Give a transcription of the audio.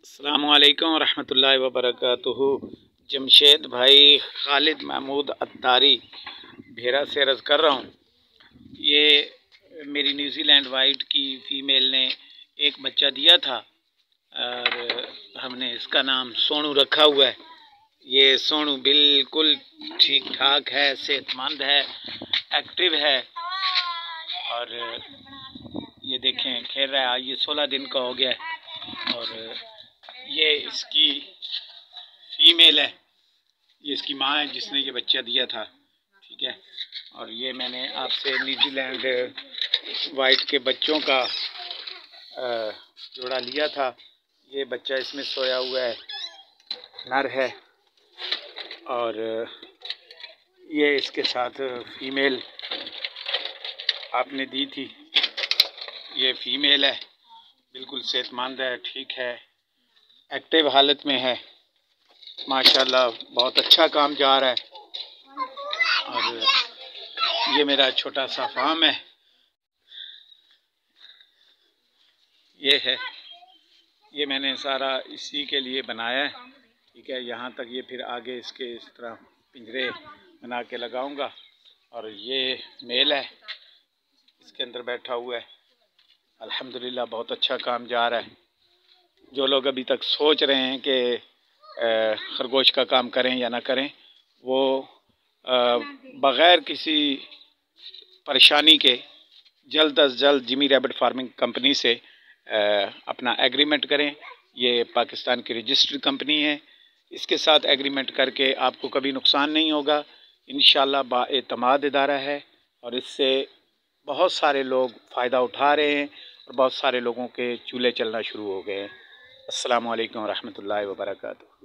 अस्सलामुअलैकुम रहमतुल्लाहि व बरकातुहू। जमशेद भाई खालिद महमूद अत्तारी भेरा से अर्ज़ कर रहा हूँ। ये मेरी न्यूजीलैंड वाइट की फ़ीमेल ने एक बच्चा दिया था और हमने इसका नाम सोनू रखा हुआ है। ये सोनू बिल्कुल ठीक ठाक है, सेहतमंद है, एक्टिव है और ये देखें खेल रहा है। ये 16 दिन का हो गया है और ये इसकी फीमेल है, ये इसकी माँ है जिसने ये बच्चा दिया था। ठीक है, और ये मैंने आपसे न्यूजीलैंड वाइट के बच्चों का जोड़ा लिया था। ये बच्चा इसमें सोया हुआ है, नर है, और ये इसके साथ फीमेल आपने दी थी। ये फीमेल है, बिल्कुल सेहतमंद है, ठीक है, एक्टिव हालत में है, माशाल्लाह बहुत अच्छा काम जा रहा है। और ये मेरा छोटा सा फार्म है, ये है, ये मैंने सारा इसी के लिए बनाया है। ठीक है, यहाँ तक ये फिर आगे इसके इस तरह पिंजरे बना के लगाऊंगा। और ये मेल है, इसके अंदर बैठा हुआ है। अल्हम्दुलिल्लाह बहुत अच्छा काम जा रहा है। जो लोग अभी तक सोच रहे हैं कि खरगोश का काम करें या ना करें, वो बग़ैर किसी परेशानी के जल्द अज जल्द जिमी रैबिट फार्मिंग कंपनी से अपना एग्रीमेंट करें। ये पाकिस्तान की रजिस्टर्ड कंपनी है, इसके साथ एग्रीमेंट करके आपको कभी नुकसान नहीं होगा। इंशाल्लाह बाएतमाद इदारा है और इससे बहुत सारे लोग फ़ायदा उठा रहे हैं और बहुत सारे लोगों के चूल्हे चलना शुरू हो गए हैं। अस्सलामु अलैकुम रहमतुल्लाहि व बरकातुहू।